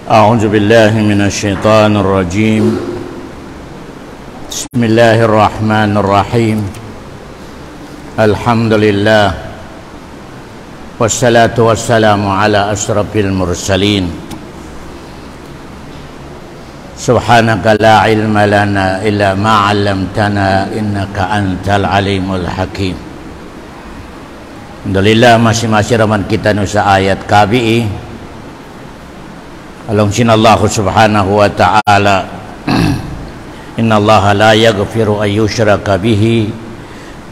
أعوذ بالله من الشيطان الرجيم. بسم الله الرحمن الرحيم. الحمد لله والصلاة والسلام على أشرف المرسلين. سبحانك لا علم لنا إلا ما علمتنا إنك أنت العليم الحكيم. Alhamdulillah masih raman kita nusa ayat kabi'i along sinallahu subhanahu wa ta'ala innallaha la yaghfiru ayyushraka bihi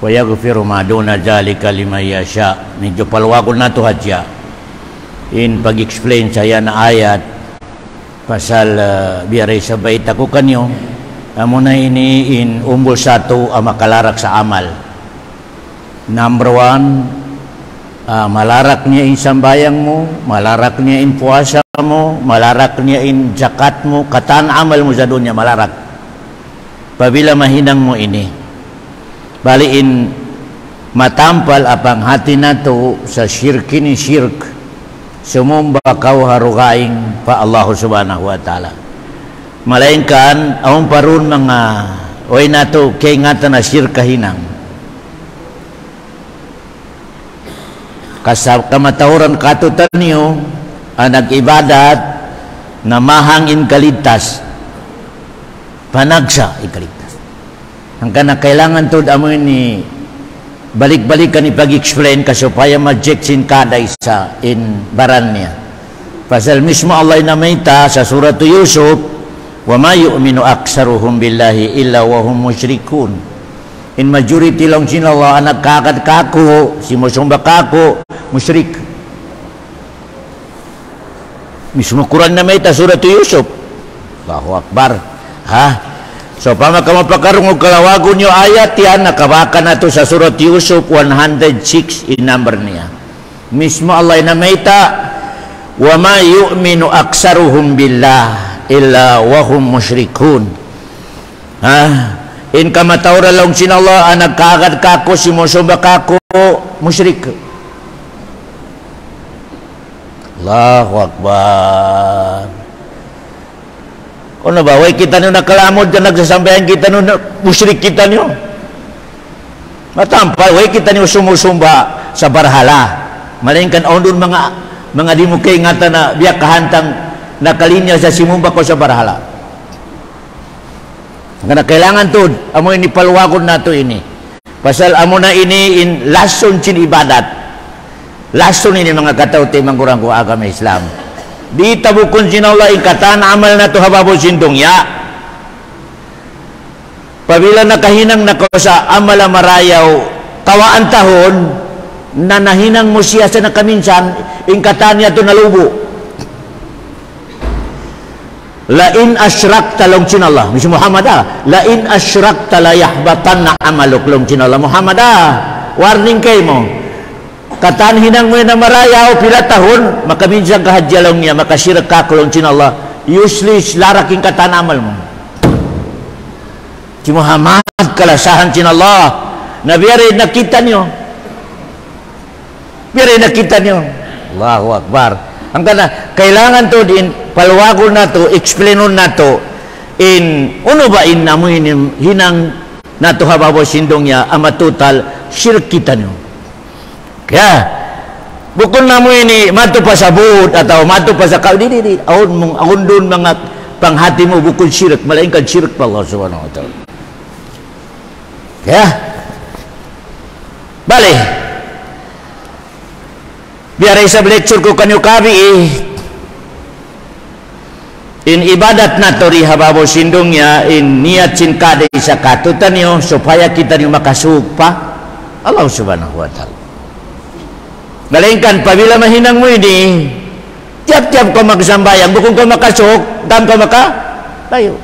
wa yaghfiru ma duna dzalika liman yasha. Ni jupal wagul na tu haja in pag-explain saya na ayat pasal biaray sabay tako kanyo amuna ini in umbul satu makalarak sa amal. Number one, malarak niya in sambayang mo, malarak niya in puasa mo, malarak niya in zakat mo, kataan amal mo sa dunya malarak. Pabila mahinang mo ini, baliin matampal apang hati nato sa syirkin syirk, sumumba kau harugaing pa Allah subhanahu wa ta'ala. Malainkan, awang parun mga oy nato kay ngata na syirk kahinang. Kasab kamatauran katutan niyo nag-ibadat na mahangin kaligtas panagsa ikaligtas ang kana kailangan to amoy ni balik-balikan ni pag-explain kasupaya ma-jeksin kada isa in baran niya pasal mismo Allah inamaita sa surat Yusuf wa ma yu'minu aksaruhum billahi illa wa hum musyrikun. In majority lang sila anak kakad kako si musumba kako musyrik. Mismo Quran na may ta surat Yusuf. Allahu Akbar. So pamaka mapakarong og kalawagon yo ayat yan nakabaka na to sa surat Yusuf 106 in number niya. Mismo Allah na may ta wa ma yu'minu aksaruhum billah illa wa hum musyrikun. In kamatawra lang sinallah nagkagad kako si musumba kako musyrik. Allahu Akbar. Ano ba? Way kita nyo nakalamod ka nagsasambayan kita nyo musyrik kita nyo. Matampal, way kita nyo sumusumba sa barhala. Malingkan on doon mga di mo kay ngata na biyak kahantang nakalinya sa simumba ko sa barhala. Karena kailangan to amo ini palwagon nato ini pasal amo na ini in lason sin ibadat lason ini mga katawti mangkurang ko agama Islam di tabukon sin Allah ikatan amal nato hababo sindong ya pabila nakahinang nako sa amal marayaw kawaan tahon na nahinang mo siya sa nakaminsan ingkatan niya to nalubo. La in asyrakta long sinallah misi Muhammad la in asyrakta la yahbatanna amaluk long sinallah Muhammad warning kay mo katan hinang mo na marayaw pila tahon makaminsang kahadjalong niya makasirek ka long sinallah useless laraking katan amal mo si Muhammad kalasahan sinallah na biyarin nakita nyo Allahu Akbar. Ang kana kailangan to din palwagon nato explainon nato in uno ba in namoy hinang nato hababo sindong ya ama total syirk kita nyo kaya bukod namoy ni mato pa sa buod atau mato pa sa di aun doon mga panghati mo bukod syirk malaingkan syirk pa Allah subhanahu wa ta'ala. Kaya bali biaray sa lecture ko kanyo kabi in ibadat na tori hababo sindongnya in niat sin kada isa katutan nyo supaya kita nyo makasugpa Allah subhanahu wa ta'ala. Nalingkan pabila mahinang mo ini tiap-tiap ko magsambayang bukong ko makasug dam ko tayo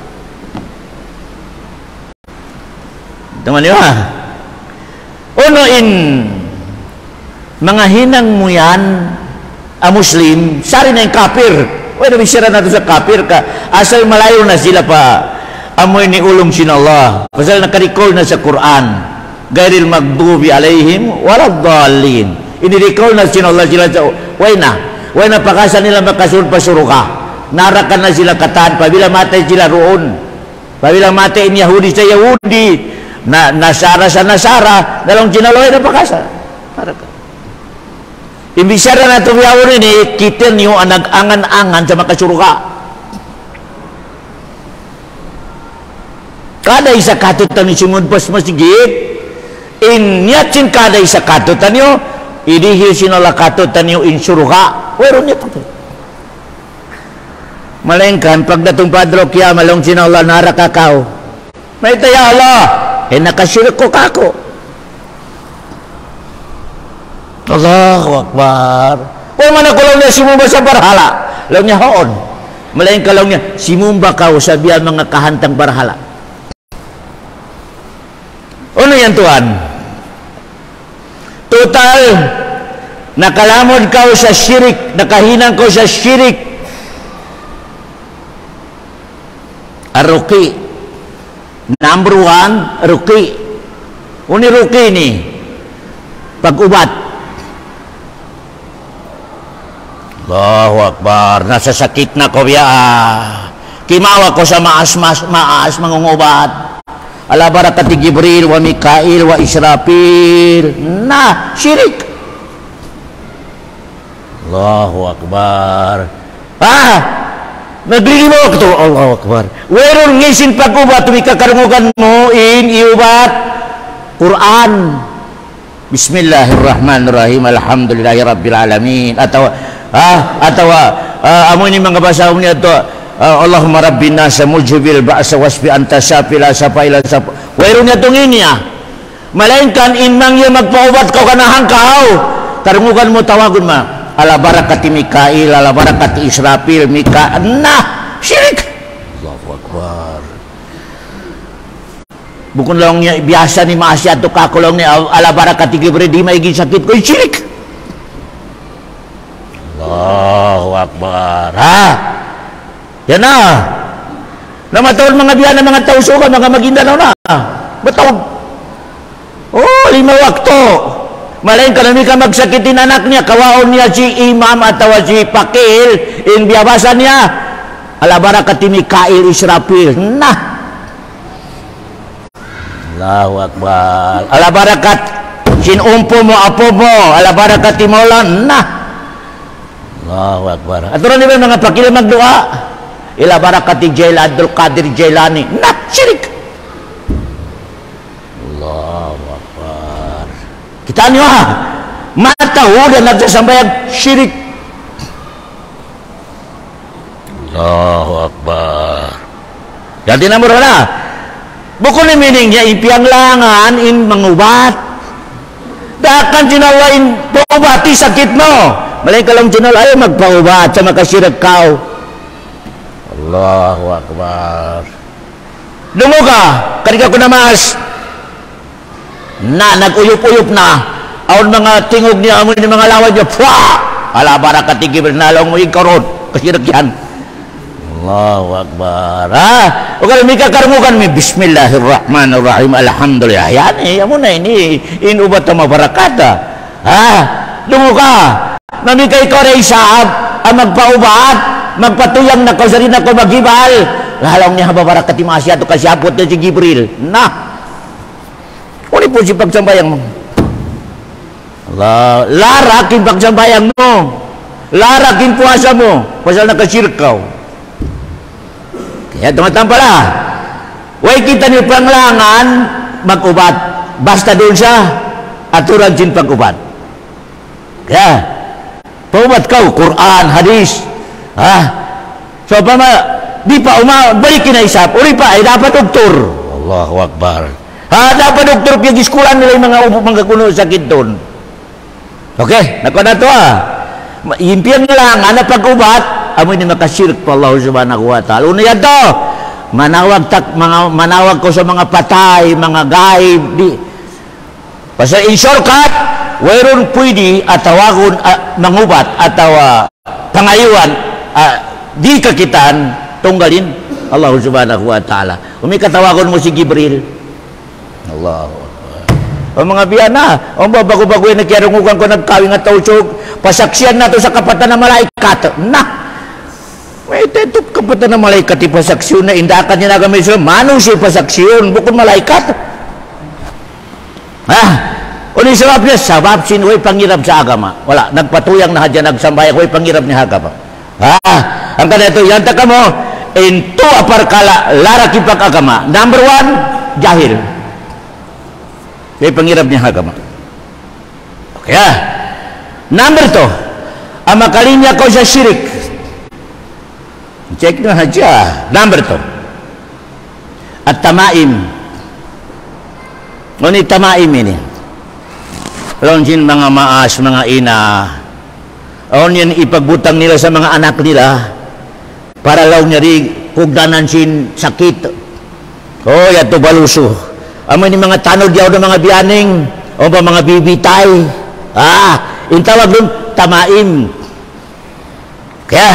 teman nyo uno in mga hinang mo yan muslim sari na yung kafir. Wala bisira na to sa kafir ka asal malayo na sila pa amoy ni ulong sinallah pasal nakarikol na sa Quran gairil magdubi alaihim waladdallin ini recall na sinallah sila sa way na pakasan nila makasul pa suruka Narakan na sila katahan. Pabila mati sila roon. Pabila mati in Yahudi sa Yahudi. Nasara sa Nasara. Dalawang sinaloy na pakasa. Narakan. Imbisara na ito yawon ini, kita niyo ang nag-angan-angan sa makasuruka. Kada isa katutan ni sumud pas masigit. Inyatsin kada isa katutan niyo, idihi sinala katutan niyo insuruka. Wero niya ito. Malengkan, pagdatong padro kaya malong sinala narakakaw. May taya Allah, nakasirko kako. Allahu Akbar. O mana ko lang niya simumba sa barhala. Lang niya hoon. Malengkan lang niya, simumba ka sabihan mga kahantang barhala. Ano yan tuan? Total, nakalamod ka sa syirik, nakahinang ko sa syirik. Ruki. Number 1, ruki. Uni ruki ni. Pag-ubat. Allahu Akbar. Nasasakit na ko biya. Kimawa ko sa maas mangungubat. Ala barakati Jibril wa Mikail wa Israfil. Nah, syirik. Allahu Akbar. Naglilimo ko to. Allahu Akbar. Weron ngisin pag-ubat tumika karungugan mo iubat Quran. Bismillahirrahmanirrahim. Alhamdulillahi rabbil alamin. Atau amo ni mga basa niya to. Allahumma rabbina sa mujibil ba'sa wasfi anta syafila safaila saf. Weron niya tungin niya. Malainkan inmang niya magpaubat kau kanahang kau. Karungugan mo tawagon ma. Ala barakati Mikail, ala barakati Israfil, nah, syirik. Allahu Akbar. Bukun lang niya biasa ni maasya to kakulong ni ala barakati Jibril di maigi sakit ko syirik. Allahu Akbar. Yan na. Namatawal mga biyan ng mga tausugan, mga Maguindanao na. Batawag. 5 wakto. Malain ka nami ka magsakitin anak niya, kawaon niya si imam atau si pakil, in biyabasan niya. Ala barakati Mikail Israfil. Nah. Allahu Akbar. Ala barakat sinumpo mo, apo mo. Ala barakati Maulan. Nah. Allahu Akbar. Aturan niyo mga pakil magdua. Ila barakati Jailani Abdul Qadir Jailani. Nah, syirik. Allahu Akbar. Kita niyo matahu dan nagsasambayag syirik. Allahu Akbar. Jadi nomor na. Bukan ni meaning niya ipiang langan in mengubat. Dakan sinawain paubati sakit mo. Malay ka lang sinalay magpaubat sa makasyirik kau. Allahu Akbar. Dungo ka, kanika ko namas. Nag-uyup-uyup na. Aon mga tingog niya, amoy ni mga lawan niya. Ala barakati Jibril nalong mo ikaron. Kasyirik yan. Allahu Akbar. O kalau mika karungukan mi Bismillahirrahmanirrahim. Alhamdulillah. Yan amo na ini. Inubat na mabarakata. Dungo ka. Namika ikaw rin isaab. Magpaubat. Magpatuyang na ko sa rin ako maghibal. Lalong niya babarakati masya to kasyapot na si Jibril. Nah. Uli po si pagsambayang mo. Larakin pagsambayang mo. Larakin puasa mo. Pasal nakasirkaw. Kaya tumatang pala. Way kita ni panglangan mag-ubat. Basta doon siya. Aturan sin pag-ubat. Kaya. Paubat kau. Quran, hadis. So pa di pa balikin na isap. Uli pa ay dapat doktor. Allahu Akbar. Dapat doktor piyag-iskulan nila yung mga kuno sakit doon. Okay, nakuha na ito Impian lang, anak pag-ubat, amoy ni makasirk pa Allah subhanahu wa ta'ala. Una yan to, manawag ko sa mga patay, mga gaib, di. Basta in shortcut, wayron pwede atawagon mangubat atau pangayuan, di kakitaan, tunggalin Allah subhanahu wa ta'ala. Umikatawagon mo si Jibril. Allahu Akbar. O mga biyana, o bago-bago yung nagkirungukan ko nagkawing at tausog, pasaksiyan na to sa kapatan ng malaikat. May tetup kapatan na malaikat ipasaksyon na indakan niya na kami Islam. Manusia ipasaksyon, bukan malaikat. Uni sebabnya sabab sin way pangirap sa agama. Wala, nagpatuyang na hadya nagsambayak way pangirap ni agama. Ang kada ito, yanta ka mo, into aparkala laraki pag agama. Number 1, jahil. Way pangirap ni agama. Okay, number 2, ang makalinya ko sa syirik. Cek na aja. Number 2, at tamaim. Ngunit tamaim ini lonjin mga maas, mga ina, on yan ipagbutang nila sa mga anak nila para law nyari hugdanan sin sakit. Oh, yato baluso. Amo ni mga tanod yaw ng mga biyaning o ba mga bibitay. Intawag dun tamaim. Kaya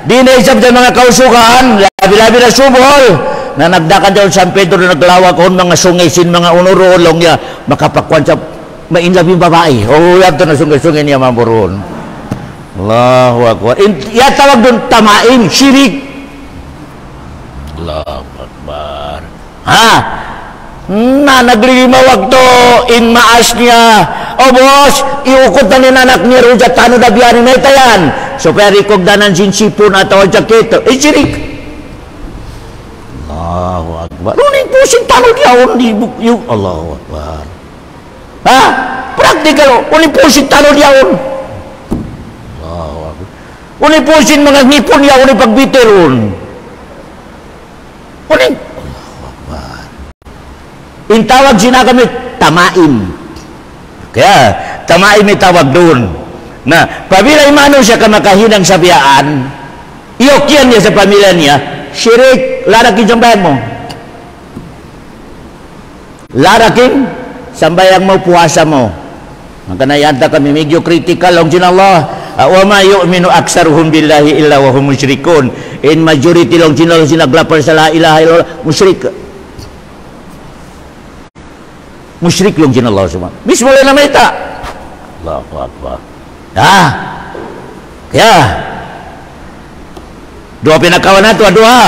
di na isap ng mga kausukan, labi-labi na subol na nagdakan daw San Pedro na naglawak on mga sungisin, mga unurolong niya makapakwan sa mainlove yung babae. Yato na sungay-sungay niya maburon. Allahu Akbar. Tawag doon tamaim, syirik. Allahu Akbar. Naglilimaw to in maas niya. Bos, iukot na ni anak niya rin sa tanong na biyanin na itayan. So, pero ikogdanan sinsipon at o jakito. Syirik. Allahu Akbar. Nunin po sin tanong niya. Allahu Akbar. Praktikal. Nunin po sin tanong niya. Allahu Akbar. Nunin po sin mga ngipon niya. Nunin pagbitiron. Nunin. Allahu Akbar. Intawag sina kami tamaim. Kaya tamaim itawag doon na pabila imano siya kamakahinang sabiyaan, iyokyan niya sa pamilya niya, syirik, larakin sambayan mo. Larakin sambayan mo, puwasa mo. Magkanayanta kami, medyo critical lang sin Allah. Wa ma yu'minu aksaruhum billahi illa wa hum musyrikun. In majority lang sin Allah sinaglapar sa la ilaha illallah, musyrik. Musyrik yung sin Allah semua. Mismo lang naman ita. Allahu Akbar. Kaya dua pinakawan na ito, dua.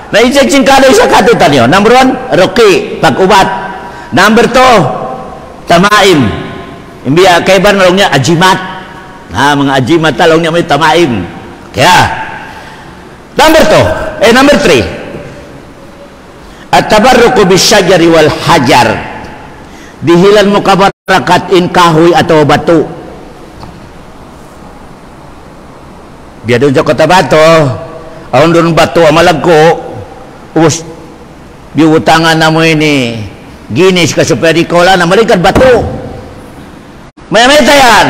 Na-inject kada isa katutan yun. Number 1, ruki, pag-ubat. Number 2, tamaim. Imbiya, kaiban na lang niya, ajimat. Mga ajimat talong niya may tamaim. Kaya, number 3, at tabarruku bisyajari wal hajar. Dihilan mo kabarakat in kahoy atau batu. Biar doon sa kota bato, awon doon batu amalagko, us biutangan na mo ini ginis ka superikola na malikad batu. May tayan.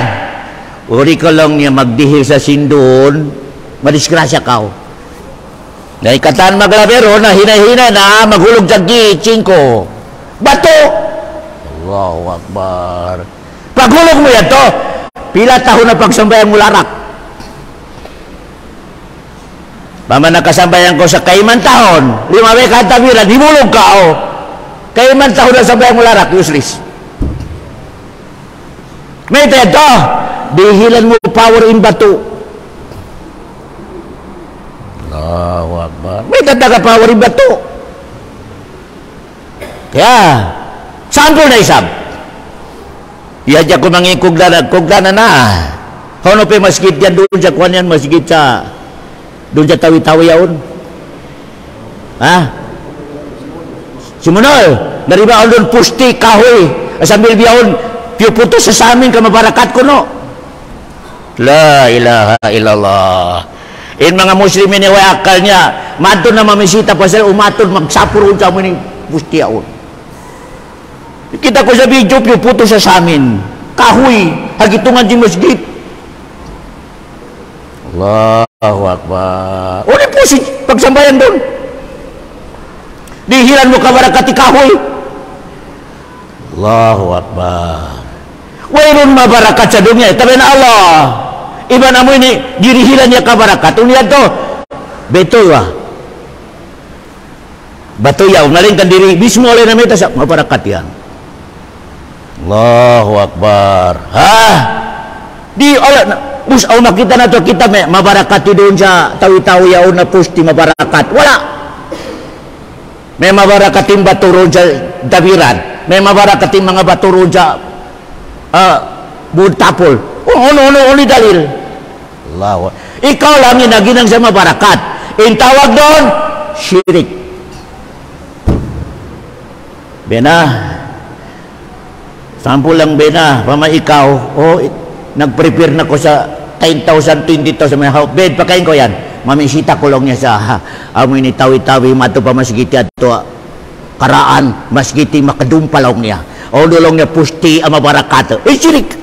Uri ko lang niya magdihil sa sindon, madisgrasya kao. Naikatan maglabero na hinay-hinay na maghulog sa gicing ko. Batu. Allahu Akbar. Paghulog mo yan to, pila tahon na pagsambayan mo larak. Mama nakasambayan ko sa kaiman tahon, 5 katabiran, himulog ka kaiman tahon na sambayan mo larak, useless. May ito, dihilan mo power in batu. Allahu Akbar. May tataga power in batu. Kaya sample na isab. Iadya ko mangikugdanan na. Kano pa masjid yan doon sa kuwan yan, masjid sa doon sa tawi-tawi yaon. Simunol, naribaon doon pusti, kahoy, asambil biyaon, piuputo sa amin ka mabarakat ko no. La ilaha illallah. In mga muslimin ni way akal niya, madto na mamisita pa sila, umatod, magsapuro sa amin yung pusti yaon. Kita ko sa video, puto sa amin. Kahoy, hagitungan din masjid. Allahu Akbar. Uli po si pagsambayan doon. Dihilan mo kabarakati kahoy. Allahu Akbar. Wairun mabarakat sa dunia. Tapi na Allah. Iba na mo ini, dirihilan niya kabarakat. Uniyan to, betul lah. Batu yaw, nalingkan diri. Bismo oleh namin ito sa mabarakat yan. Allahu Akbar. Di oleh bus au makita na to kita may mabarakati doon sa tawi-tawi yaon na pusti mabarakat. Wala. May mabarakating baturo sa dabiran. May mabarakating mga baturo sa budtapol. Ano dalil. Allah. Ikaw lang yung naginang sa mabarakat. In tawag doon, syirik. Bena, sample lang bena, pama ikaw, nag-prepare na ko sa 10,000, 20,000 may house bed, pakain ko yan. Mamisita ko lang niya sa amoy ni tawi-tawi, mato pa masigiti ato karaan, masigiti makadumpalaw niya. O dulong niya pusti ang mabarakat. Syirik.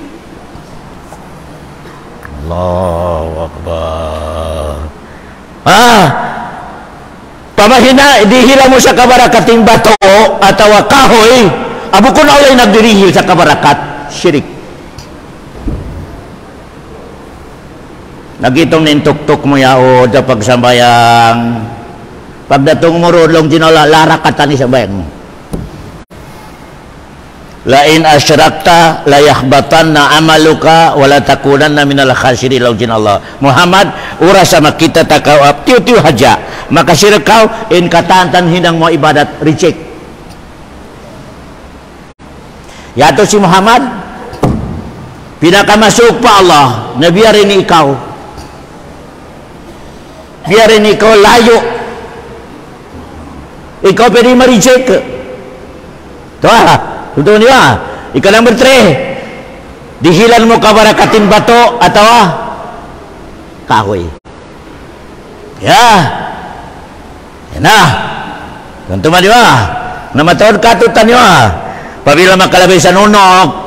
Allahu Akbar. Pamahina, dihila mo sa kabarakating bato ataw kahoy, abo ko na ulay nagdirihil sa kabarakat, syirik. Nagitong nintuktok mo yao sa pagsambayang, pagdatong mo ron, ginala, larakatan ni sambayang mo. Lain asyrakta layahbatan na amaluka wala takunan na minal khasirin laujin Allah. Muhammad ura sama kita takaw tiu-tiu haja maka sirkaw in katantan hinang mo ibadat reject. Yato si Muhammad pinakamasuk pa Allah na biarin ikaw layo, ikaw pwede ma-reject ito Betul niya. Ika number 3. Dihilan mo kabarakatin bato atau kahoy. Ya. Nah. Tentu mah dia. Nama tahun katutan dia. Apabila makalabay sa nunok.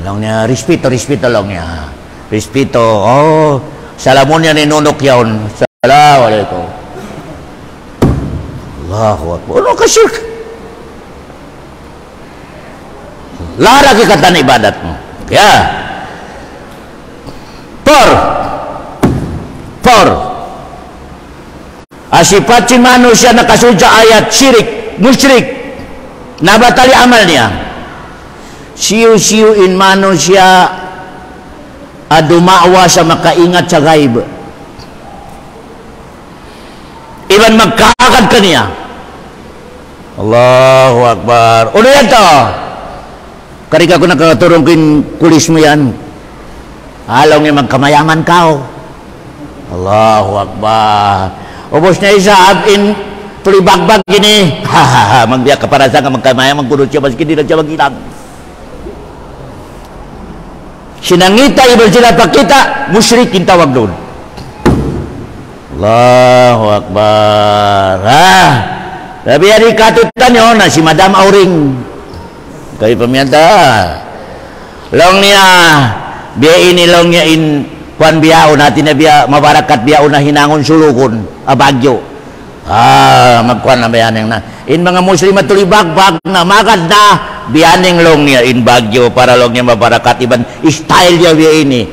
Longnya respeto longnya. Respeto. Oh, salamunnya ni nunok yaon. Assalamualaikum. Allahu Akbar. Ano ka syirk? Larang ikatan ibadatmu. Ya. Por. Asipatin manusia nakasuja ayat syirik, musyrik. Nabatali amalnya. Siu-siuin manusia adu ma'wa sa makaingat sa gaib. Iban magkaagad kaniya. Allahu Akbar. Uno yan to. Karika ko nakaturungkin kulis mo yan. Alaw nga magkamayaman kao. Allahu Akbar. Ubos na isa in tulibagbag gini. Hahaha. Magbiyak ka para sa magkamayaman kunod siya maski di na siya magilang. Sinangita iba sila pakita musyrikin tawag doon. Allahu Akbar. Tapi hari katutan yun na si Madam Auring. Kaya pamiyata long niya biya ini long niya in kuan biyao natin na biya mabarakat biyao na hinangon sulukon abagyo magkuan na bayaning na in mga muslim at tulibagbag na magad na biyaning long niya in bagyo para long niya mabarakat iban style niya biya ini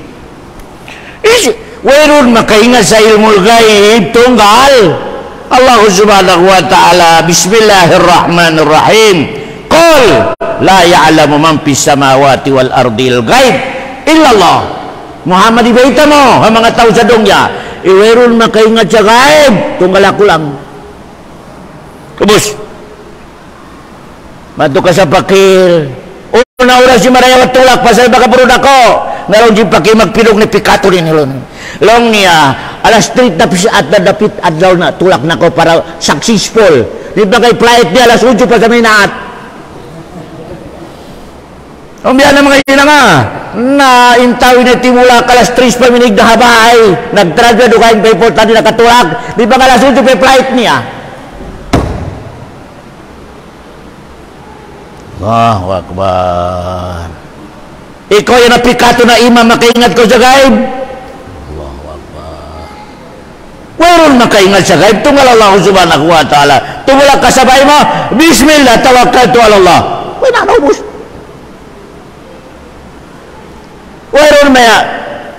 wayroon makaingat sa ilmul gaib tunggal Allah subhanahu wa ta'ala bismillahirrahmanirrahim Qul la ya'lamu man fis samawati wal ardil ghaib illallah. Muhammad ibaita mo ang mga tao sa dongya iweron makaingat sa gaib tunggal ako lang. Kubus mato ka sa pakil una oras si maraya watulak pasal baka purod ako ngalong di pakil magpilog ni pikato rin hilon long niya alas 3 na pisiat na dapit adlaw na tulak na ko para successful di ba kay flight niya alas 8 pa sa minaat. Umbiyan na mga ina nga na intawin na timula kalas 3 pa minig na habay nagtransfer do kain payport tadi nakatulak di ba kalas 8 pa flight niya. Allahu Akbar. Ikaw yung napikato na imam makaingat ko sa gaib. Allahu Akbar. Waron makaingat sa gaib tunggal Allah subhanahu wa ta'ala tumulak kasabay mo bismillah tawakkaltu ala Allah. Wala na ubus. Waron maya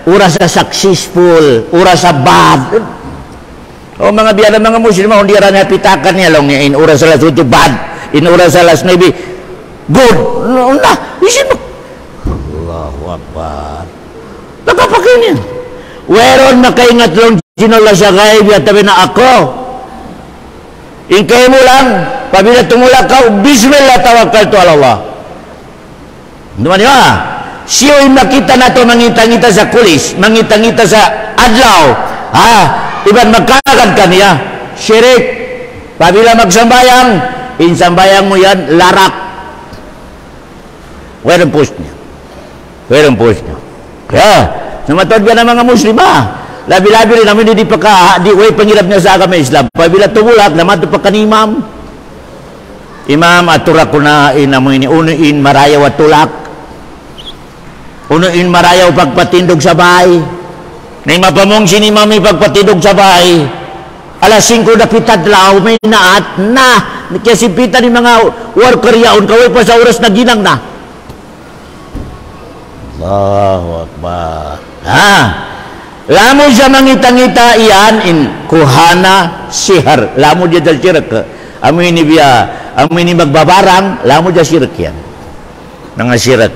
ura sa successful, ura sa bad. O mga biya ng mga muslim hindi ra na pitakan niya long in ura sa last bad, in ura sa last maybe good. No na, isin mo. Allahu Akbar. Nakapakin niya. Weron makaingat lang sinula sa gaib at tabi na ako. Ingkay mo lang, pabila tumula ka, bismillah tawakkaltu ala Allah. Naman niya, siyo'y makita na ito mangita-ngita sa kulis, mangita-ngita sa adlaw. Iban magkakad ka niya. Syirik. Pabila magsambayang, insambayang mo yan, larak. Weron post niya. Weron post niya. Kaya, namatod ka ng mga muslima. Labi-labi rin namin di way pangirap niya sa agama Islam. Pabila tumulak, naman ito pa kanimam. Imam aturak ko na inamoy ni unuin marayaw at tulak. Unuin marayaw pagpatindog sa bahay. May mapamong sinimami pagpatindog sa bahay. Alas 5 na pitadlaw, may naat na. Kasi pita ni mga worker yaon, kaway pa sa oras na ginang na. Allahu Akbar. Lamo siya mangita-ngita iyan in kuhana sihar. Lamo dia dal syirik. Amoy ni magbabarang, lamo dia syirik yan. Mga syirik.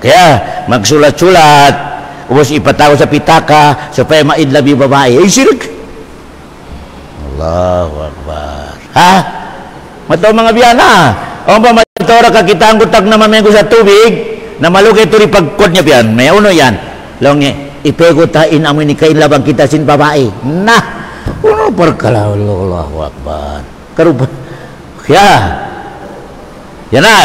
Kaya magsulat-sulat, ubos ipataw sa pitaka supaya maidlabi babae. Ay syirik. Allahu Akbar. Mataw mga biyana. O ba matora ka kita ang gutag na mamengo sa tubig na malugay ito rin pagkod niya biyan. May uno yan. Longe, ipegotain amoy ni kain labang kita sin babae. Nah, uno perkala Allahu Akbar. Karupa. Kaya, yan na.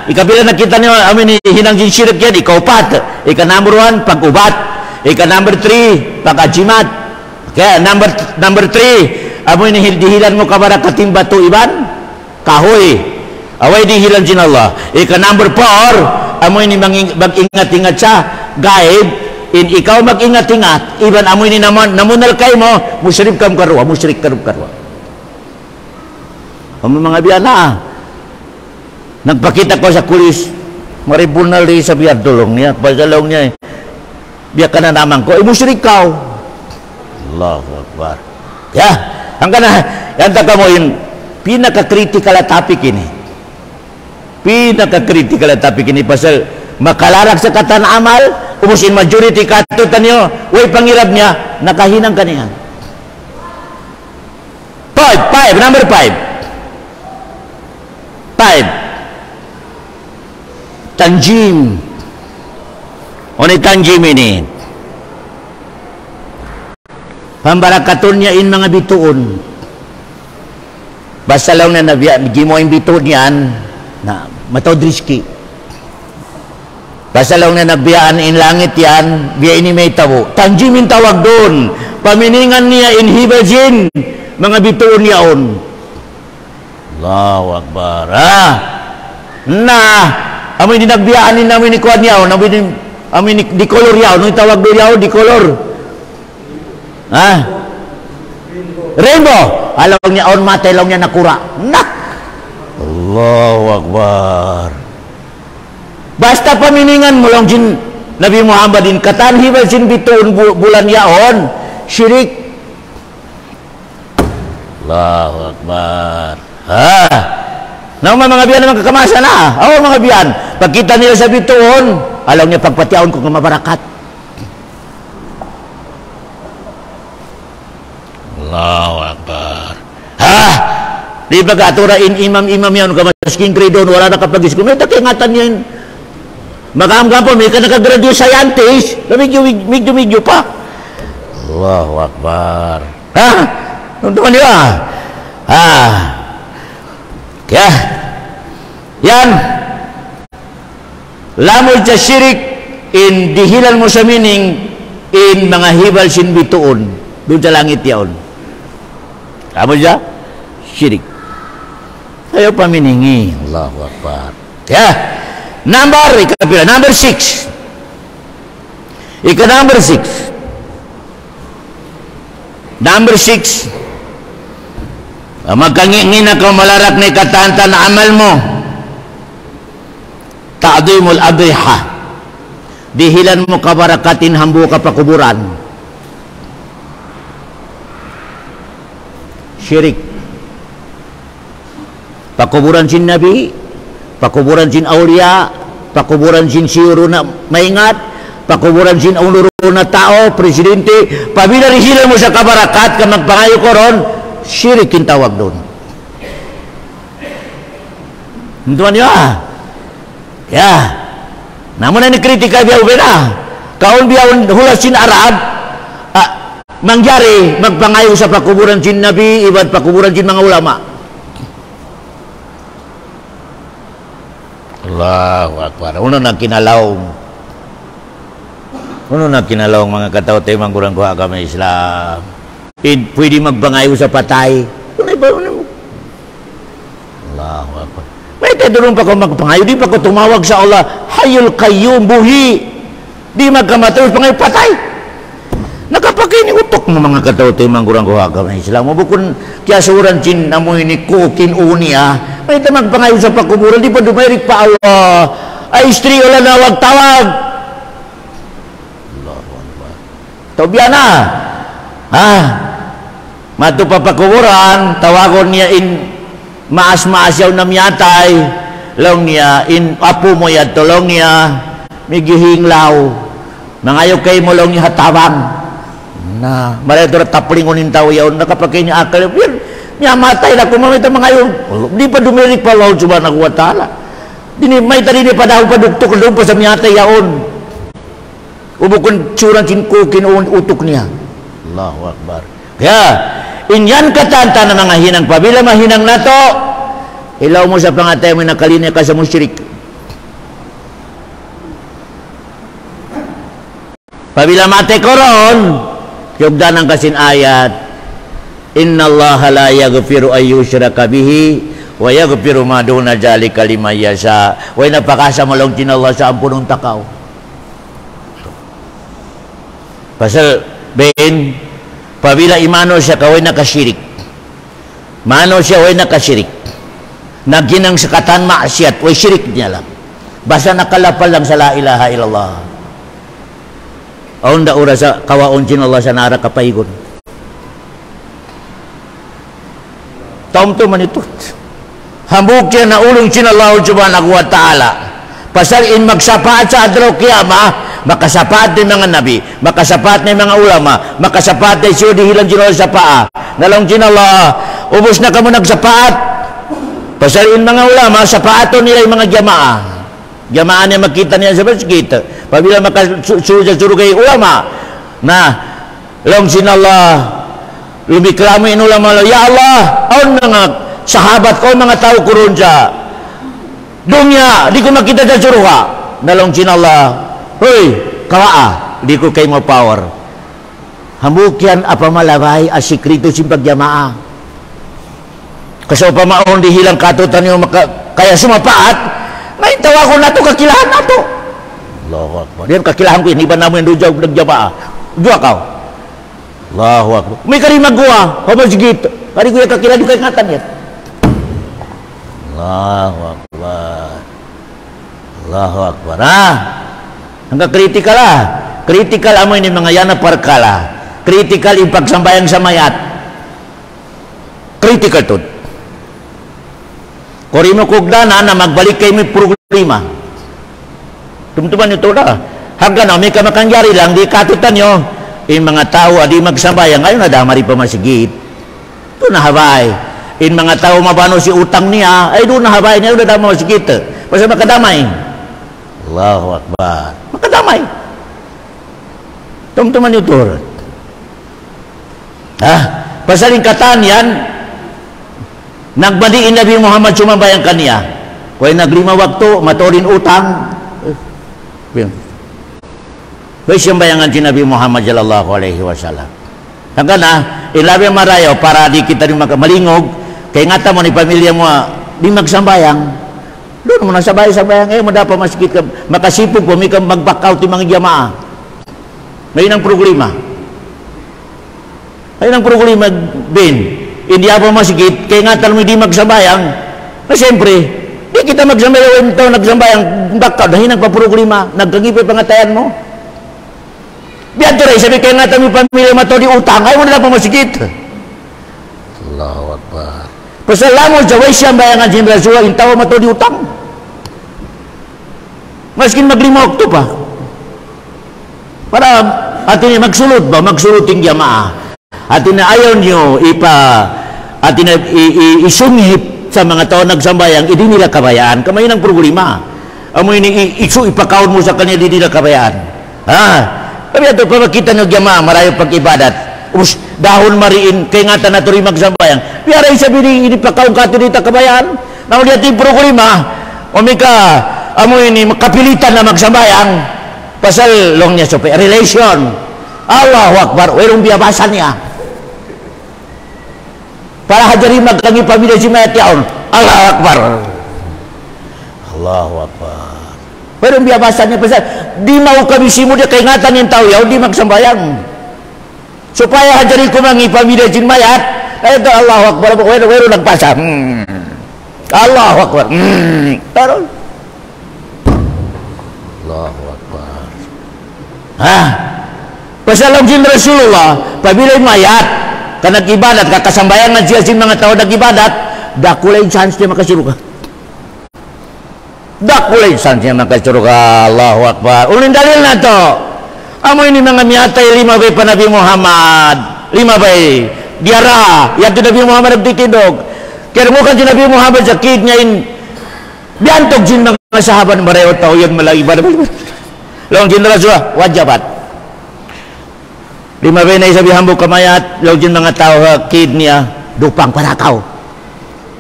Ikabila nakita niyo amoy ni hinang sin syirik yan, ikaw pat. Ika number 1, pag-ubat. Ika number 3, pag-ajimat. Kaya, number 3, amoy ni dihilan mo kabara katimba to iban, kahoy. Away dihilan sin Allah. Ika number 4, amoy ni mag-ingat-ingat sa gaib, in ikaw mag-ingat-ingat, iban amoy ni namunal kay mo, musyrik kam karwa, musyrik karwa. Ang mga biyana, nagpakita ko sa kulis, maribunal rin sa biyad tulong niya, pasalong niya, biya ka na naman ko, musyrik ka. Allahu Akbar. Hanggang na, yan taka mo yung pinaka-critical na topic ini. Pinaka-critical na topic ini pasal makalarak sa katan amal, umusin majority katutan niyo, way pangirap niya, nakahinang kaniya. 5, number 5. Tanjim. Oni tanjim ini. Pambarakaton niya in mga bituon. Basta lang na gimo yung bituon niyan, na matod riski. Basta lang na nabiyaan in langit yan, biya ini may tabo. Tanjimin tawag doon. Paminingan niya in hibajin, mga bituon yaon. Allahu Akbar. Amoy di nagbiyaan ni namin ni kuwan yaon, amoy di kolor yaon, no tawag doon yaon, di kolor. Rainbow. Alawang niya on mate, alawang niya nakura. Allahu Akbar. Basta paminingan mo lang din Nabi Muhammadin katan hibal sin bituon bulan yaon syirik. Allahu Akbar. Naman mga biyan naman kakamasa na. Mga biyan, pagkita nila sa bituon, alam niya pagpatiaon ko nga mabarakat. Allahu Akbar. Di ba katura imam-imam yan, kamasking gradon, wala na kapagis. Kung may takingatan yan, magam-gam po, may ka nakagraduate scientist, medyo pa. Allahu Akbar. Nuntungan niyo kaya, yan, lamol sa syirik, in dihilan mo sa mining, in mga hibal sin bituon, doon sa langit yaon. Lamol siya? Syirik. Ayaw paminingi. Allahu Akbar. Kaya, number 6. Number 6. Magkangingin ako malarak ni katanta na amal mo. Ta'dimul adhiha. Dihilan mo kabarakatin hambu ka pakuburan. Syirik. Pakuburan sin Nabi, pakuburan sin Aulia, pakuburan sin Siyuro na maingat, pakuburan sin ulo na tao, presidente, pabila rihila mo sa kabarakat ka magpangayo koron, syirik yung tawag doon. Tuan ya, ya, namun ini kritika biar beda. Kaun biar hulas sin Arab, mangjari magpangayo sa pakuburan sin Nabi, ibad pakuburan sin mga ulama. Allahu Akbar. Uno na kinalawng. Uno na kinalawng mga katao tayo mangkurang ko agama Islam. Pwede magpangayo sa patay. Allahu Akbar. May doon pa ko magpangayo, di pa ko tumawag sa Allah, Hayyul Qayyum, buhi. Di magkamatay, pangayo, patay. Nakapakini utok mo mga katawte, mangkurang kuhaga ng Islam. Bukun kaya suran chin amoy ni kukin unia, may magpangayo sa pakuburan, di pa dumayrik pa Allah. Ay, istri, wala na, wag tawag. Allahu Akbar. Tobyana, matu pa pakuburan, tawagon niya maas-maas yaw na miyatay long niya apo mo yan tulong niya migihinglaw mangayo kay mo long niya hatawang na maredo taplingon tawo yaw nakapagay niya akal niya matay na kumamita mangayo di pa dumirik pa Allah subhanahu wa ta'ala dini may tari ni pa daw paduktok doon pa sa miyatay yaon ubukon tsuran sinkukin utok niya Allahu Akbar kaya inyan katanta na mga hinang pabila mahinang nato ilaw mo sa pangatay mo nakalinya ka sa musyrik pabila mate koron yugdan ang kasin ayat inna allaha la yaghfiru ay yushraka bihi wa yaghfiru ma duna zalika liman yasha way napakasa malong tinallah sa ampunong takaw pasal ben pabila imano siya kaway nakasyirik mano siya way nakasyirik naginang sakatan maksiat way syirik niya lang basta nakalapal lang sa la ilaha illallah aun da ura sa kawaon chin Allah sa nara kapaygon taum-tum manitut hambuk siya na ulong chin Allah subhanahu wa ta'ala pasal in magsapaat sa adraw kiyama makasapat ng mga nabi, makasapat ng mga ulama, makasapat ng siyo dihilan sila sa paa. Nalong Allah, ubos na kamo nagsapaat. Pasalin mga ulama, sapaato nila yung mga jamaa. Jamaa niya makita niya sa masjid. Pabila makasuro kay ulama, na long Allah, lumiklamo in ulama, ya Allah, on mga sahabat ko, mga tao kurun sa dunya, di ko makita sa suruha. Nalong Allah, hoy, kawaa, di ko kayo mo power. Hambukyan apa malabay asikrito si pagjamaa. Kasi pamaon di hilang katutan yung kaya sumapaat, may tawa ko na to kakilahan na to. Allahu Akbar. Diyan kakilahan ko, hindi ba namin yung dujag nagjamaa? Dua kau. Allahu Akbar. May karimag ko habang sigit. Kari ko yung kakilahan yung kaingatan yan. Allahu Akbar. Allahu Akbar. Hanggang kritikal kritikal amo ini mga yana parkala kritikal yung pagsambayang sa mayat kritikal to korimo kugdana na magbalik kay may problema tumtuman ito na hanggang na may kamakangyari lang di katutan nyo yung mga tao adi magsambayang ngayon na damari pa masigit ito na habay yung mga tao mabano si utang niya ay doon na habay niya doon na damay masigit basta makadamay Allahu Akbar makadamay tumtuman yung turut pasaling katan yan nagbadiin Nabi Muhammad sumambayang kaniya kaya naglima waktu matorin utang may siyambayangan si Nabi Muhammad sallallahu alaihi wasallam hanggang na ilabi marayo para di kita rin malingog kaya ngata mo ni pamilya mo di magsambayang doon mo nasabay-sabayang mo dapat masikit ka makasipog po may kang mag-back out yung mga jamaa may nang problema Ben hindi ako masikit kaya nga talong hindi magsabayang na siyempre di kita magsambayang ito nagsambayang back out dahil nagpa-problema nagkagipay pangatayan mo biyan to rin sabi kaya nga talong pamilya mato di utang ayaw mo na lang masikit Allahu Akbar pasalamat sa way siyang bayangan si Rasulullah yung tawa mato di utang maskin maglima okto pa Para atin magsulod ba, magsuluting jamaah. Atin na ayaw nyo atin na isunghip sa mga tao nagsambayang, hindi nila kabayaan. Kamay ng problema. Amoy ni ipakaon mo sa kanya, hindi nila kabayaan. Kaya ito, pamakita nyo jamaah, marayo pag-ibadat. Dahon mariin, kay nga tanaturi magsambayang. Biara isabi ni ipakaon ka ito dito kabayaan. Nauli ating problema, amoy ni makapilitan na magsambayang. Pasal long niya sope relation. Allahu Akbar, werong biyabasan niya. Para hajari magkangi pamilya si mayat yaon. Allahu Akbar. Allahu Akbar. Werong biyabasan niya pasal di mau kami simu dia kaingatan yang tahu yaon di magsambayang. Supaya hajari ko mangi pamilya si mayat. Ito Allahu Akbar, werong nagpasa. Allahu Akbar. Taron. Allahu Akbar. Pasalam sin Rasulullah, pabila mayat, ka nag-ibadat, kakasambayan na siya sin mga tao nag-ibadat, dakulay chance niya makasuruka. Dakulay chance niya makasuruka. Allahu Akbar. Uling dalil na to. Amo ini mga miyatay 5 bay pa Nabi Muhammad. 5 bay. Diara. Yan to Nabi Muhammad nagtitindog. Kaya mo kan si Nabi Muhammad sa kid niya biantog sin mga sahabat mareho tao yan malagi ba. Long jin Rasulullah wajabat 5 bay na isabi hambog kamayat. Long jin mga tao kid niya dupang parakaw.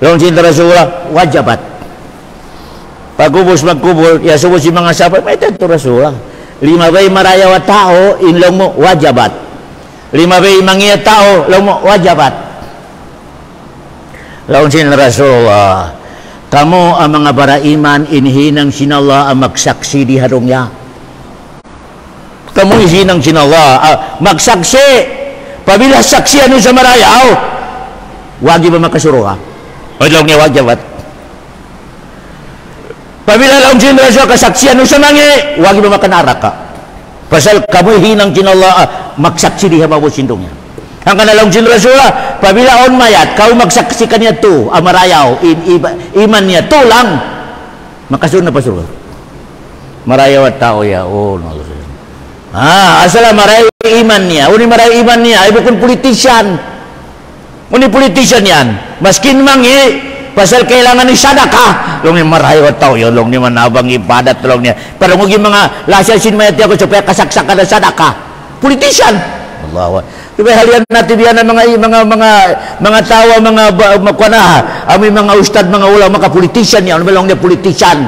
Long jin Rasulullah wajabat pagubos magkubol ya subos si mga sahabat may tento Rasulullah 5 bay marayaw at tao inlong mo wajabat 5 bay mangiya tao long mo wajabat. Long jin Rasulullah kamu ang mga baraiman inhinang sinallah ang magsaksi di harongya. Kamu isinang sinallah magsaksi. Pabila saksi ano sa marayaw, wagi ba makasuruha? O lang niya wajabat. Pabila lang sinallah kasaksi ano sa mangi, wagi ba makanarak ka? Pasal kamu ihinang sinallah magsaksi di hamawo sindongnya. Ang kanalang sin Rasulullah, pabila on mayat, kau magsaksi kanya tu, amarayaw, iman niya, tu lang. Makasunod na pa surga. Marayaw at tao ya, asala marayaw iman niya, uni marayaw iman niya, ay bukun politician. Uni politician yan, maskin mangi, pasal kailangan ni sadaka, long ni marayaw at tao, long ni manabang ibadat, long niya. Pero mugi mga lasya sin mayat niya ko, supaya kasaksakan na sadaka. Politician. Allah. Diba halian natin diyan mga tawa mga amoy mga ustad mga ulama mga politician niya ano lang niya politician.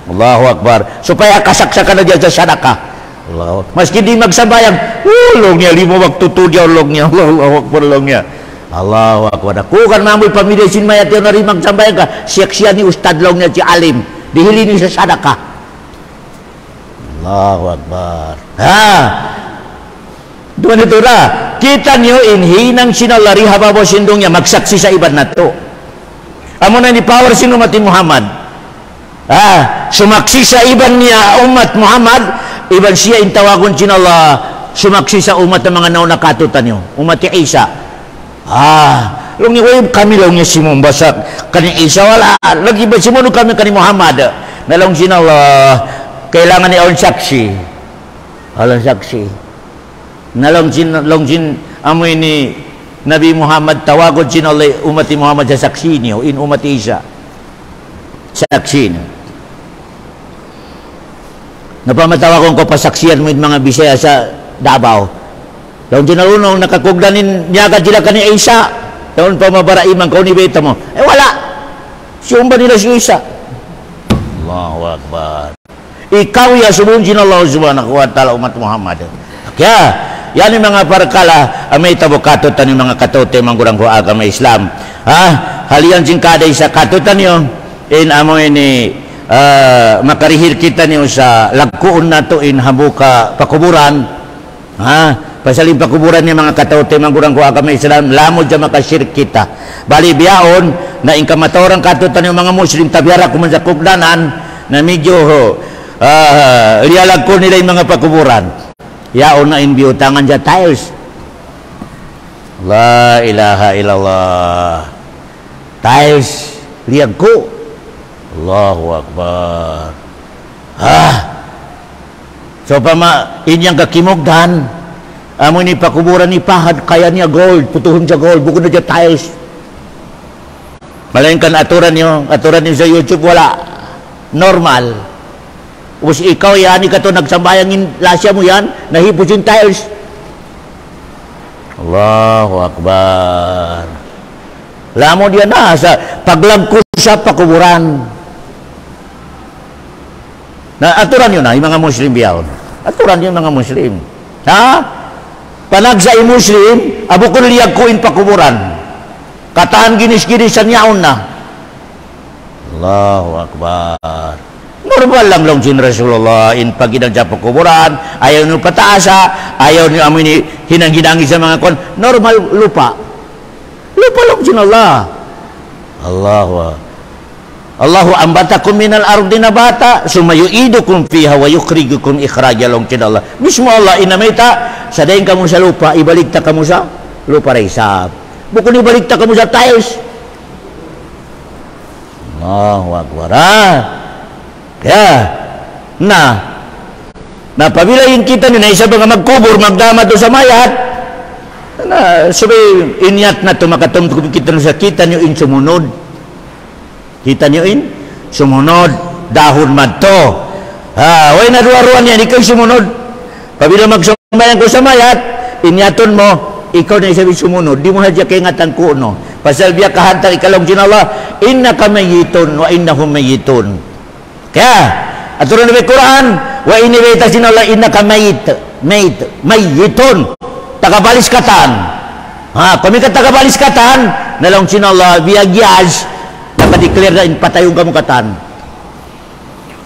Allahu Akbar. Supaya kasaksakan na diyan sa sadaka. Allahu. Maski di magsambayang, ulong niya 5 waktu tudyaw ulong niya. Allahu Akbar ulong niya. Allahu Akbar. Aku kan mamoy pamilya sin mayat yo nari magsambayang ka. Siya ni ustad long niya si alim. Dihili ni sa sadaka. Allahu Akbar. Doon ito na, kita niyo inhinang sinalari hababo sindong niya magsaksi sa iban na to. Amo na ni power sino mati Muhammad. Sumaksi sa iban niya umat Muhammad, iban siya intawagon sinallah sumaksi sa umat ng mga naunakatutan niyo, umat ni Isa. Long ni kami long niya simong basak kani Isa wala, lagi ba simong kami kani Muhammad. Nalong sinallah kailangan ni on saksi. Alang saksi. Nalong jin amoy ni Nabi Muhammad tawagod jin oleh umat Muhammad sa saksi niyo in umat Isa saksi niyo napamatawagon ko pasaksiyan mo mga Bisaya sa Davao long jin alunong nakakugdanin niyaga sila kani Isa taon pa mabaraiman ko ni beta mo wala siyumba nila si Isa. Allahu Akbar. Ikaw ya subun jin Allah subhanahu wa ta'ala umat Muhammad kaya yan yung mga parkala may tabukatot yung mga katote manggurang ko agama Islam halian sing kaday sa katotan nyo in amo ini makarihir kita nyo sa lagkuon na to in habuka pakuburan pasaling pakuburan yung mga katote manggurang ko agama Islam lamod dyan makasirk kita bali biyaon na in kamatorang katotan yung mga Muslim tabiara kuman sa kugdanan na medyo lialag ko nila yung mga pakuburan yaon na inbiyo tangan dyan tiles. La ilaha illallah. Tiles liag ko. Allahu Akbar. So inyang kakimugdan, amo ni pakuburan ni pahad kaya niya gold, putuhon siya gold, bukod na siya tiles. Malain kan aturan niyo sa YouTube wala normal. Us ikaw yan ka to nagsambayang lasya mo yan, nahipos yung tiles. Allahu Akbar. Lamo dia na sa paglagko sa pakuburan. Na aturan yun na, yung mga Muslim biyaw. Aturan yun mga Muslim. Ha? Panagsa yung Muslim, abo ko liyag ko in pakuburan. Kataan ginis-ginis sa niyaon na. Allahu Akbar. Normal lang lang sin Rasulullah in pagidang sa pakuburan, ayaw nyo pataasa, ayaw nyo amin hinang-hinangi sa mga kon. Normal lupa. Lupa lang sin Allah. Allahu ambatakum minal ardi nabata summa yu'idukum fiha wa yukhrijukum ikhraja long sin Allah. Mismo Allah inamita sa daing kamu sa lupa, ibalik ta kamu sa lupa raisab. Bukod ibalik ta kamu sa tiles. Allahu Akbar. Ya. Na pabilayin kita ni na isa ba nga magkubur magdama to sa mayat. Na sabi inyat na to makatumtog kita no sa kita niyo in sumunod. Kita niyo in sumunod dahon madto. Way na ruwan yan ikaw sumunod. Pabila magsumbayan ko sa mayat, inyaton mo ikaw na isabi sumunod. Di mo hadya kay ngatan ko no. Pasal biya kahantang ikalong sin Allah, innaka mayyitun wa innahum mayyitun. Kaya aturan ng Quran, wa inibeta sin Allah innaka mayyitun. Tagabaliskatan. Kami ka tagabaliskatan, nalang sin Allah biya giyaz nakadeclare na patayong kamukatan.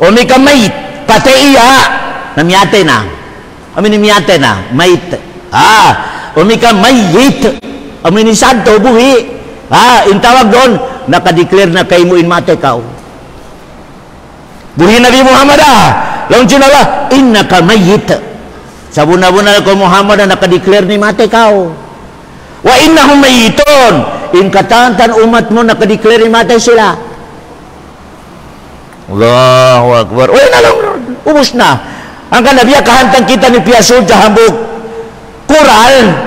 O may kamayit, patay iya, namiyate na. Amin namiyate na, mayit. O may kamayit, amin ni santo, buhi. Intawag doon, nakadeclare na kayo mo in mate kao. Buhi Nabi Muhammad Lawan sinala, innaka mayyit. Sabuna-buna ko Muhammad na nakadeclare ni mate kao. Wa innahum mayyitun. In katantan umat mo nakadeclare ni mate sila. Allahu Akbar. Uy na lang, ubos na. Ang kanabiya kahantang kita ni Piasod sa hambog. Kural.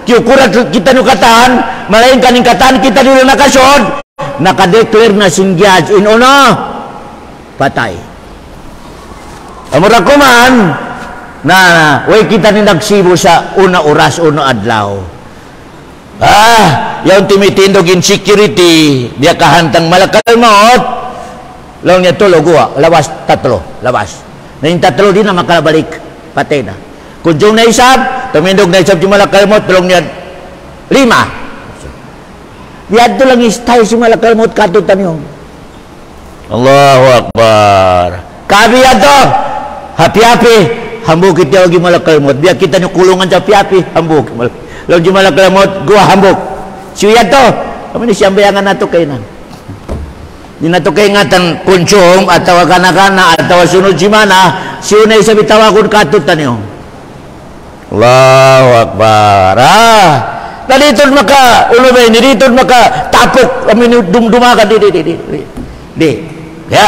Kural kita ni katahan. Malayin kaning katahan kita ni nakasod. Nakadeclare na singyaj. In una, patay. Amura ko man, way kita ni nagsibo sa una oras, una adlaw. Yung tumitindog insecurity, dia kahantang malakal maot, lang niya tulo, guwa, lawas, tatlo, lawas. Na yung tatlo din na makalabalik, patay na. Kung yung naisab, tumindog naisab yung malakal maot, tulong niya, 5. Diyan lang istay si malakal maot, katutan yung. Allahu Akbar. Kabi ato, hapi-hapi, hambuk kita lagi malakal maot. Biar kita ni kulungan sa hapi-hapi, hambuk. Lalu di malakal maot, gua hambuk. Siya to, kami ni siyang bayangan nato kayo na. Di nato kayo ngatan kunsong, atawa kana-kana, atawa sunod si mana, siya na isa bitawakon katutan yung. Allahu Akbar. Dalitod maka, ulubay, dalitod maka, tapok, kami dumakan, di. Ya,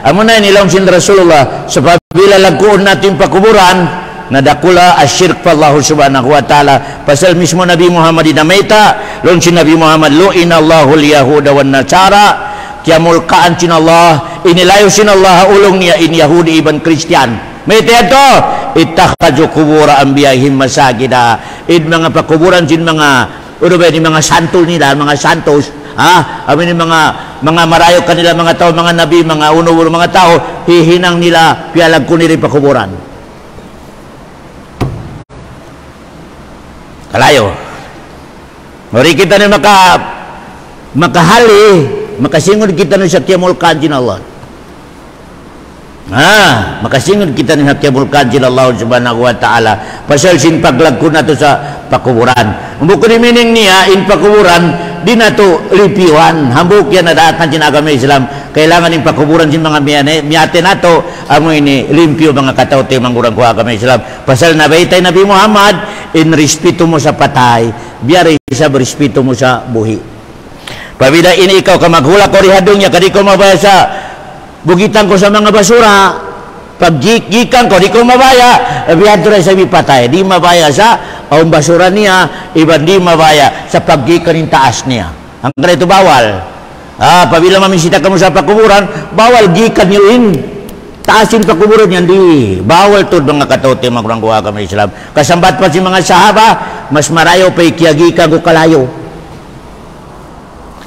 amo na nilaw sin Rasulullah sa pabila lagkuon natin pakuburan nadakula asyirk pa Allah subhanahu wa ta'ala pasal mismo Nabi Muhammad dinamita lon si Nabi Muhammad lu'ina Allahul Yahuda wan Nasara kiamulkaan sin Allah inilayo sin Allah ulong niya in Yahudi iban Kristiyan may teto ittakhadhu qubur anbiya'ihim masajida in mga pakuburan sin mga urubay ni mga santo nila mga santos amin yung mga marayok kanila mga tao, mga nabi, mga uno-uno mga tao, hihinang nila, pialag ko nila pakuburan. Kalayo. Mari kita na makahali, makasingod kita na sa Qiyamul Kanjin Allah. Makasingod kita na sa Qiyamul Kanjin Allah subhanahu wa ta'ala. Pasal sin paglagko na to sa pakuburan. Bukod ni meaning niya, in pakuburan, di na to lipiwan hambuk yan na datan sin agama Islam kailangan yung pakuburan sin mga miyate na to amo ini limpyo mga katawte mangurang ko agama Islam pasal nabaytay Nabi Muhammad in respeto mo sa patay biyari sa respeto mo sa buhi pabida ini ikaw ka maghula ko rihadong niya kadi ko mabaya sa bugitan ko sa mga basura Pag gikan ko, di ko mabaya. Biyan to rin sa patay. Di mabaya sa ang basura niya, iban di mabaya sa paggikan ng taas niya. Ang ganito bawal. Pabila mamisita ka mo sa pakuburan, bawal gikan nyo in. Taasin pakuburan yan, di. Bawal to mga katote, magurang kuha kami Islam. Kasambat pa si mga sahaba, mas marayo pa ikiyagikan ko kalayo.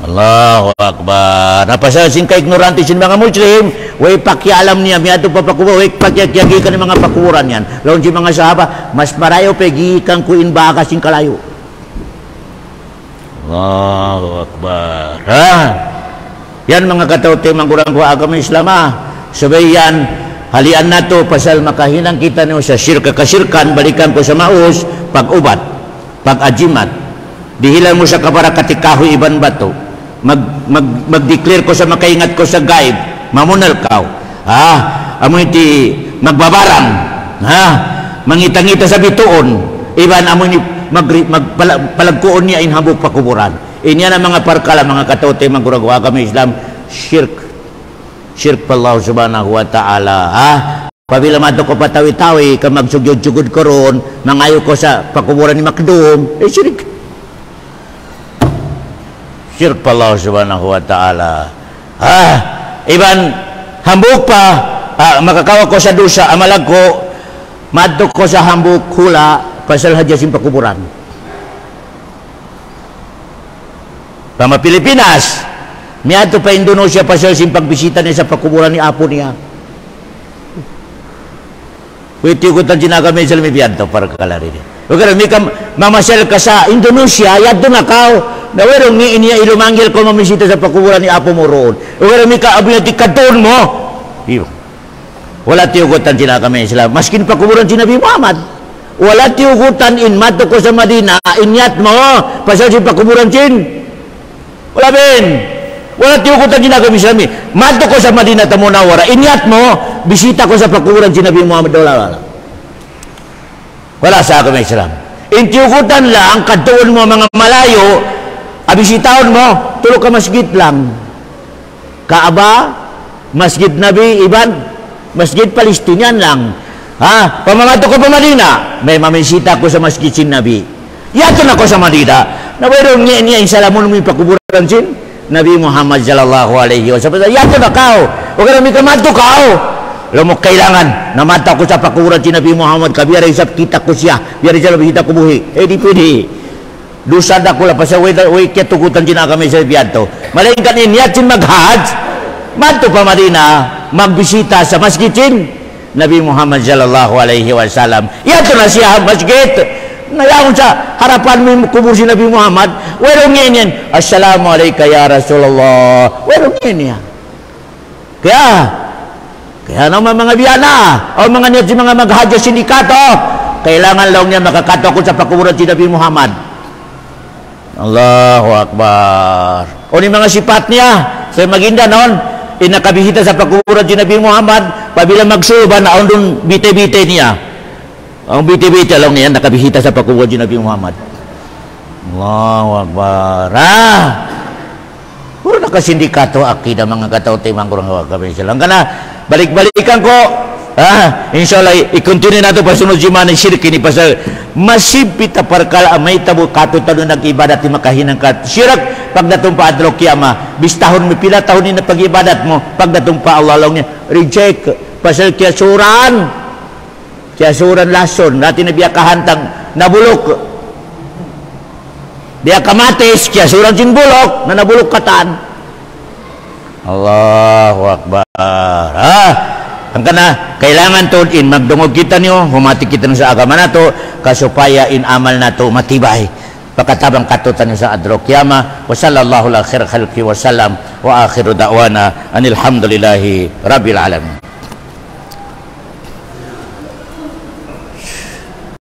Allahu Akbar. Napasasin ka ignorante sin mga Muslim, way pakialam niya, miyato pa pakuburan, way pakiyagikan ng mga pakuburan yan. Lawan si mga sahaba, mas marayo pa ikiyagikan ko in baka sin kalayo. Allahu Akbar. Yan mga katote, magurang kuha kami Islam Sabay yan, halian na to, pasal makahinang kita nyo sa kasirkan, balikan ko sa maus, pag-ubat, pag-ajimat. Dihilan mo sa kapara katikahoy iban bato. Mag-declare ko sa makaingat ko sa gaib, mamunal kaw. Amo iti magbabarang. Mangitangita sa bituon. Iban amo ni magpalagkuon niya inhabok pakuburan. Inya na mga parkala, mga katote, maguragawa kami Islam, shirk pa Allah subhanahu wa ta'ala. Pabila mato ko patawi-tawi, ka magsugyod-sugod ko ron, mangayo ko sa pakuburan ni Makdum, shirk. Shirk pa Allah subhanahu wa ta'ala. Iban, hambuk pa, makakawa ko sa dusa, amalag ko, mato ko sa hambuk hula, pasal hadyasin pakuburan. Pama Pilipinas, miyato pa Indonesia pasal sin pagbisita niya sa pakuburan ni apo niya. Witi ko tan kami sa limipianto para kalari. Okay, mika mamasel ka sa Indonesia, yadto na kao. Nawerong ni iniya ilumanggil ko mamisita sa pakuburan ni apo mo roon. Okay, mika abinati kadon mo. Wala tiyugutan kami sila. Maskin pakuburan si Nabi Muhammad. Wala tiyugutan in mato ko sa Madina, inyat mo pasal sin pakuburan sin. Wala ben. Wala tiyugutan kami sa Nabi. Mato ko sa Madina Munawwara, inyat mo, bisita ko sa pakuburan si Nabi Muhammad. Wala sa kami Islam. Intiyugutan lang, katuon mo mga malayo, abisitaon mo, tulog ka masjid lang. Kaaba, Masjid Nabi, iban, Masjid Palestinian lang. Pamamato ko pa Madina, may mamisita ko sa Masjid sin Nabi. Yato na ko sa Madina. Nawerong niya salamon mo yung pakuburan sin Nabi Muhammad sallallahu alaihi wasallam. Yato na kao. O kaya may kamato kao. Alam mo, kailangan namata ko sa pakuburan sin Nabi Muhammad. Biar isap kita ko siya. Biar isap kita ko buhi. Di pwede. Dusad ako lang. Pasal way katukutan sin kami sa biyanto. Malaingkan niya sin mag-hajj. Mato pa Madina. Magbisita sa masjid sin Nabi Muhammad sallallahu alaihi wasallam. Yato na siya masjid. Nalaon sa harapan mo kubur si Nabi Muhammad, werong yan, Assalamualaikum ya Rasulullah, werong yan. Kaya naman mga biyana, o mga niyat si mga maghadya sindikato, kailangan lang niya makakato ko sa pakuburan si Nabi Muhammad. Allahu Akbar. O ni mga sipat niya, sa maginda noon, inakabihita sa pakuburan si Nabi Muhammad, pabila magsuba na doon bite-bite niya. Ang biti-biti lang niyan nakabihita sa pakuburan ni Nabi Muhammad. Allahu Akbar. Puro nakasindikato akida mga kataw-tay mangkurang hawag kami sila. Kana balik-balikan ko. Inshallah i-continue nato pasunod si man shirk ni pasal masipita parkala may tabo katutano nag-ibadat ti makahinang kat. Shirk pagdatong pa adlaw kiyama, bistahon mo pila taon ni pag-ibadat mo, pagdatong pa Allah lang niya reject pasal kiyasuran. Kiyasuran lason, natin na biya kahantang nabulok. Biya kamatis, kiyasuran sin bulok, na nabulok katan. Allahu Akbar. Ang kana, kailangan to in magdungog kita niyo, humati kita sa agama nato, kasupaya in amal nato matibay. Pagkatabang katutan sa adro kiyama. Wa sallallahu ala khair khalqi wa sallam wa akhiru da'wana anil hamdulillahi rabbil alamin.